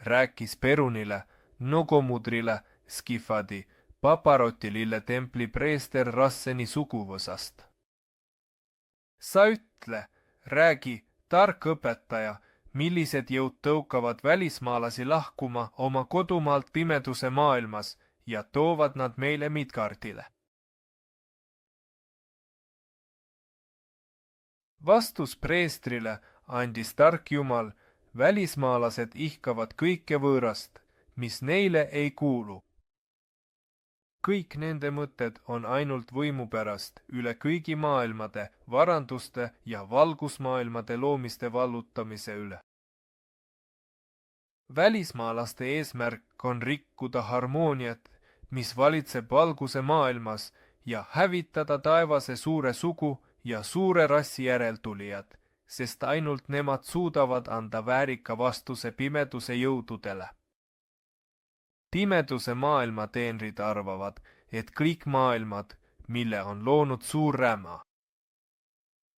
rääkis Perunile, Nogomudrile, Skifadi, Paparotilille templi preester Rasseni suguvõsast. Sa ütle, räägi, tark õpetaja, millised jõud tõukavad välismaalasi lahkuma oma kodumaalt pimeduse maailmas ja toovad nad meile Midgardile. Vastus preestrile andis tark Jumal, välismaalased ihkavad kõike võõrast, mis neile ei kuulu. Kõik nende mõtted on ainult võimu pärast üle kõigi maailmade, varanduste ja valgusmaailmade loomiste vallutamise üle. Välismaalaste eesmärk on rikkuda harmooniat, mis valitseb valguse maailmas ja hävitada taevase suure sugu ja suure rassi järeltulijad, sest ainult nemad suudavad anda väärika vastuse pimeduse jõududele. Pimeduse maailma teenrid arvavad, et kõik maailmad, mille on loonud suur räma,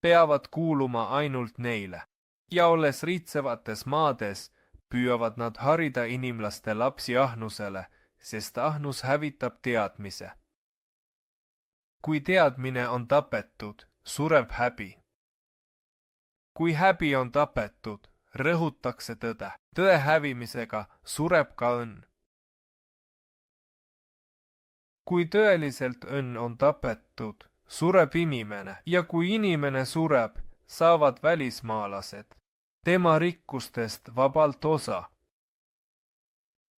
peavad kuuluma ainult neile ja olles riitsevates maades, püüavad nad harida inimlaste lapsi ahnusele, sest ahnus hävitab teadmise. Kui teadmine on tapetud, sureb häbi. Kui häbi on tapetud, rõhutakse tõde. Tõe hävimisega sureb ka õnn. Kui tõeliselt õnn on tapetud, sureb inimene ja kui inimene sureb, saavad välismaalased tema rikkustest vabalt osa.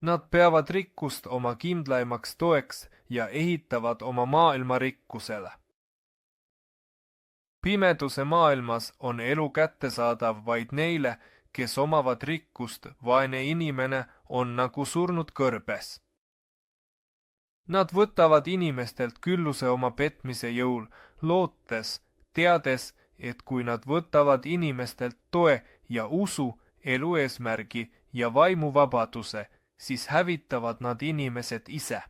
Nad peavad rikkust oma kindlaimaks toeks ja ehitavad oma maailma rikkusele. Pimeduse maailmas on elu kättesaadav vaid neile, kes omavad rikkust, vaene inimene on nagu surnud kõrbes. Nad võtavad inimestelt külluse oma petmise jõul, lootes, teades, et kui nad võtavad inimestelt toe ja usu, elu eesmärgi ja vaimuvabaduse, siis hävitavad nad inimesed ise.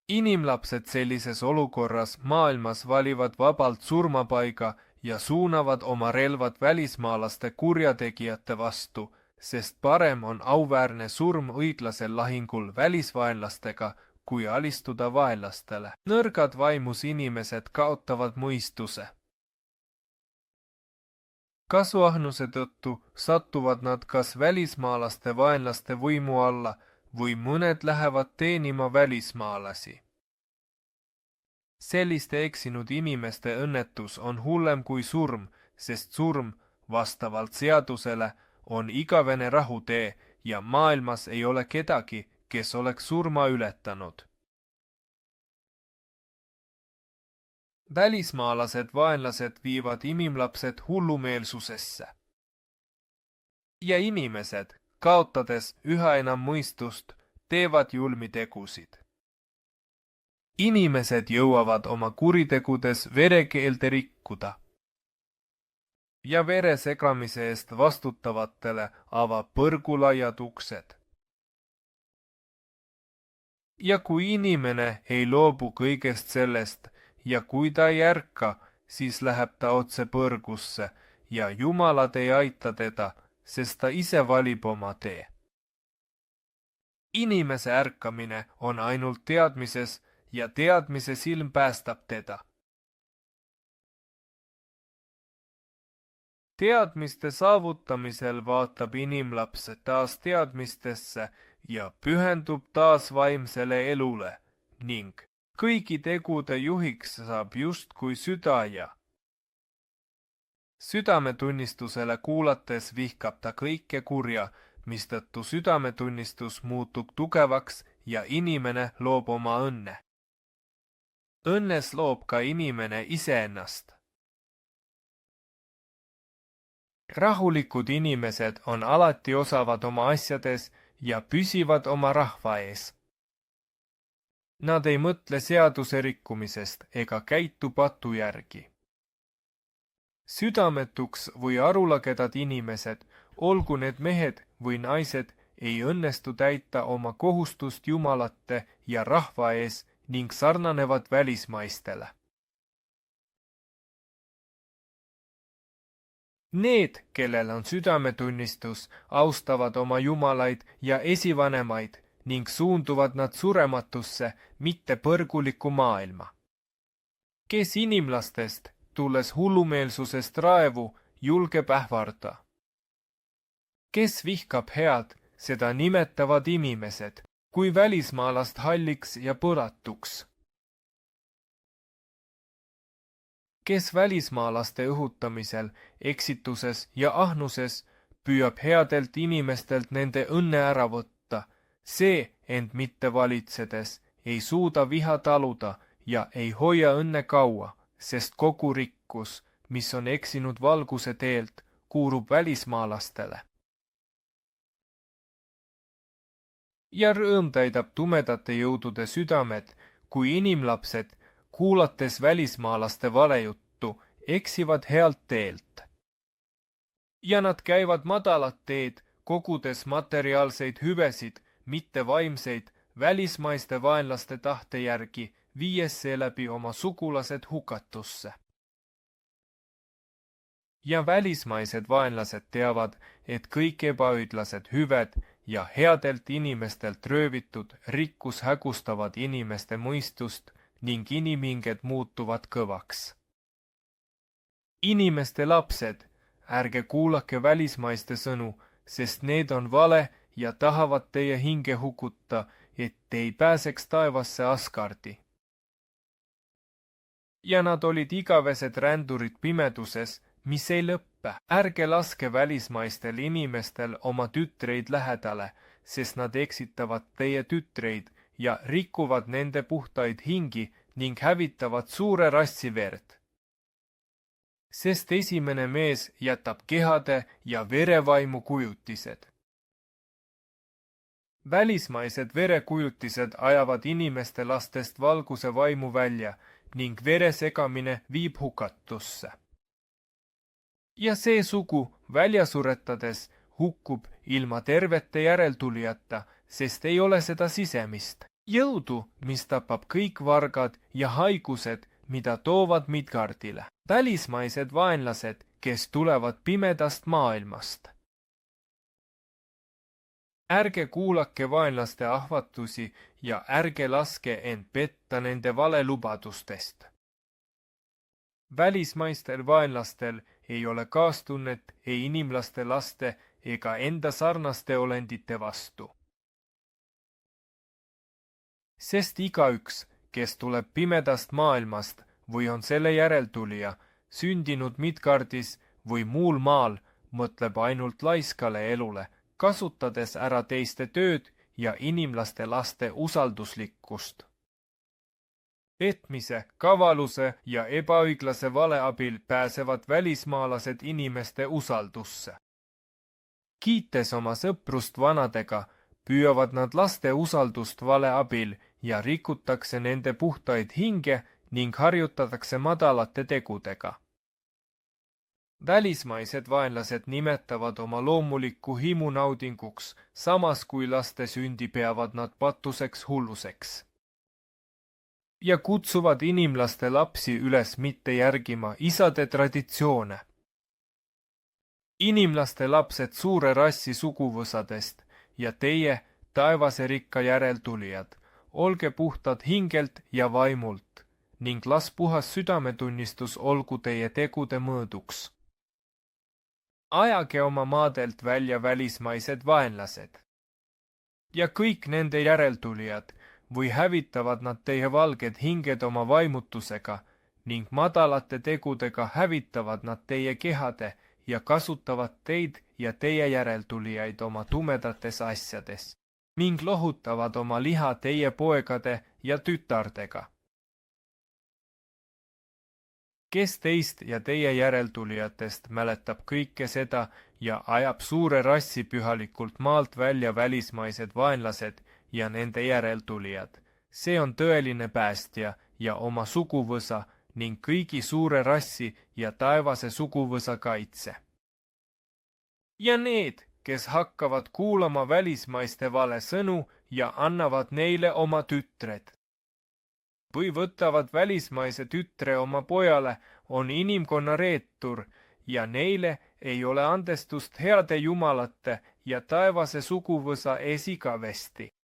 Inimlapsed sellises olukorras maailmas valivad vabalt surmapaiga ja suunavad oma relvad välismaalaste kurjategijate vastu, sest parem on auväärne surm õiglasel lahingul välisvaenlastega, kui alistuda vaenlastele. Nõrgad vaimus inimesed kaotavad mõistuse. Kasuahnuse tõttu satuvad nad kas välismaalaste vaenlaste võimu alla või mõned lähevad teenima välismaalasi. Selliste eksinud inimeste õnnetus on hullem kui surm, sest surm, vastavalt seadusele, on igavene rahutee ja maailmas ei ole kedagi, kes oleks surma ületanud. Välismaalased vaenlased viivad inimlapsed hullumeelsusesse. Ja inimesed, kaotades üha enam mõistust, teevad julmi tegusid. Inimesed jõuavad oma kuritegudes verekeelde rikkuda. Ja vere segamise eest vastutavatele avab põrgulaiad uksed. Ja kui inimene ei loobu kõigest sellest ja kui ta ei ärka, siis läheb ta otse põrgusse ja Jumalad ei aita teda, sest ta ise valib oma tee. Inimese ärkamine on ainult teadmises ja teadmise silm päästab teda. Teadmiste saavutamisel vaatab inimlaps taas teadmistesse ja pühendub taas vaimsele elule ning kõigi tegude juhiks saab justkui südaja. Südametunnistusele kuulates vihkab ta kõike kurja, mistõttu südametunnistus muutub tugevaks ja inimene loob oma õnne. Õnnes loob ka inimene iseennast. Rahulikud inimesed on alati osavad oma asjades ja püsivad oma rahva ees. Nad ei mõtle seaduse rikkumisest ega käitu patu järgi. Südametuks või arulagedad inimesed, olgu need mehed või naised, ei õnnestu täita oma kohustust jumalate ja rahva ees ning sarnanevad välismaistele. Need, kellel on südametunnistus, austavad oma jumalaid ja esivanemaid ning suunduvad nad surematusse, mitte põrgulikku maailma. Kes inimlastest, tulles hullumeelsusest raevu, julgeb ähvarda? Kes vihkab head, seda nimetavad inimesed, kui välismaalast halliks ja põratuks. Kes välismaalaste õhutamisel, eksituses ja ahnuses püüab headelt inimestelt nende õnne ära võtta, see end mitte valitsedes ei suuda viha taluda ja ei hoia õnne kaua, sest kogu rikkus, mis on eksinud valguse teelt, kuulub välismaalastele. Ja rõõm täidab tumedate jõudude südamed, kui inimlapsed, kuulates välismaalaste valejuttu, eksivad healt teelt. Ja nad käivad madalat teed, kogudes materiaalseid hüvesid, mitte vaimseid, välismaiste vaenlaste tahte järgi, viies seeläbi oma sugulased hukatusse. Ja välismaised vaenlased teavad, et kõik ebaõiglased hüved ja headelt inimestelt röövitud rikkus hägustavad inimeste mõistust ning inimhinged muutuvad kõvaks. Inimeste lapsed, ärge kuulake välismaiste sõnu, sest need on vale ja tahavad teie hinge hukutta, et te ei pääseks taevasse Asgardi. Ja nad olid igavesed rändurid pimeduses, mis ei lõppe. Ärge laske välismaistel inimestel oma tütreid lähedale, sest nad eksitavad teie tütreid ja rikuvad nende puhtaid hingi ning hävitavad suure rassi verd. Sest esimene mees jätab kehade ja verevaimu kujutised. Välismaised verekujutised ajavad inimeste lastest valguse vaimu välja ning vere segamine viib hukatusse. Ja see sugu välja suretades hukkub ilma tervete järeltulijata, sest ei ole seda sisemist jõudu, mis tapab kõik vargad ja haigused, mida toovad Midgardile. Välismaised vaenlased, kes tulevad pimedast maailmast. Ärge kuulake vaenlaste ahvatlusi ja ärge laske end petta nende valelubadustest. Välismaistel vaenlastel ei ole kaastunnet ei inimlaste laste ega enda sarnaste olendite vastu. Sest igaüks, kes tuleb pimedast maailmast või on selle järeltulija, sündinud Midgardis või muul maal, mõtleb ainult laiskale elule, kasutades ära teiste tööd ja inimlaste laste usalduslikkust. Petmise, kavaluse ja ebaõiglase vale abil pääsevad välismaalased inimeste usaldusse. Kiites oma sõprust vanadega, püüavad nad laste usaldust vale abil ja rikutakse nende puhtaid hinge ning harjutatakse madalate tegudega. Välismaised vaenlased nimetavad oma loomulikku himu naudinguks, samas kui laste sündi peavad nad patuseks hulluseks. Ja kutsuvad inimlaste lapsi üles mitte järgima isade traditsioone. Inimlaste lapsed suure rassi suguvõsadest ja teie, taevase rikka järeltulijad, olge puhtad hingelt ja vaimult ning las puhas südametunnistus olgu teie tegude mõõduks. Ajage oma maadelt välja välismaised vaenlased ja kõik nende järeltulijad või hävitavad nad teie valged hinged oma vaimutusega ning madalate tegudega hävitavad nad teie kehade ja kasutavad teid ja teie järeltulijaid oma tumedates asjades ning lohutavad oma liha teie poegade ja tütardega. Kes teist ja teie järeltulijatest mäletab kõike seda ja ajab suure rassi pühalikult maalt välja välismaised vaenlased ja nende järeltulijad, see on tõeline päästja ja oma suguvõsa ning kõigi suure rassi ja taevase suguvõsa kaitse. Ja need, kes hakkavad kuulama välismaiste vale sõnu ja annavad neile oma tütred või võtavad välismaise tütre oma pojale, on inimkonna reetur ja neile ei ole andestust heade jumalate ja taevase suguvõsa ees igavesti.